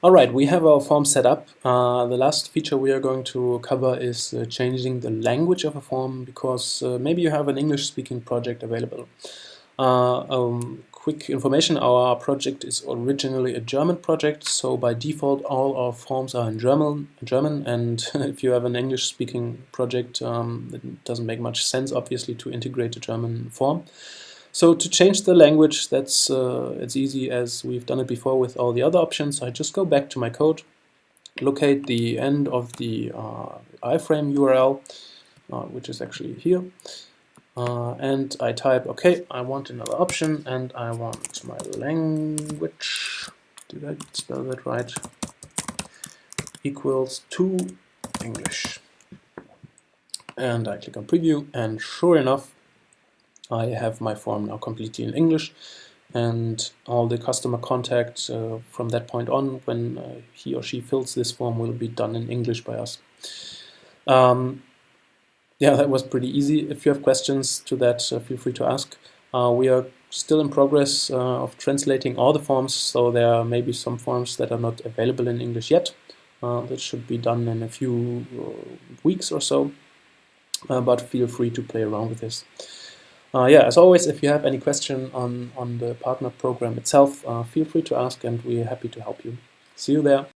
All right, we have our form set up. The last feature we are going to cover is changing the language of a form, because maybe you have an English-speaking project available. Quick information, our project is originally a German project, so by default all our forms are in German, and if you have an English-speaking project, it doesn't make much sense, obviously, to integrate a German form. So to change the language, that's it's easy, as we've done it before with all the other options. I just go back to my code, locate the end of the iframe URL, which is actually here, and I type, okay, I want another option, and I want my language, did I spell that right, equals to English. And I click on preview, and sure enough, I have my form now completely in English, and all the customer contact from that point on, when he or she fills this form, will be done in English by us. Yeah, that was pretty easy. If you have questions to that, feel free to ask. We are still in progress of translating all the forms, so there may be some forms that are not available in English yet. That should be done in a few weeks or so, but feel free to play around with this. Yeah, as always, if you have any question on the partner program itself, feel free to ask, and we're happy to help you. See you there.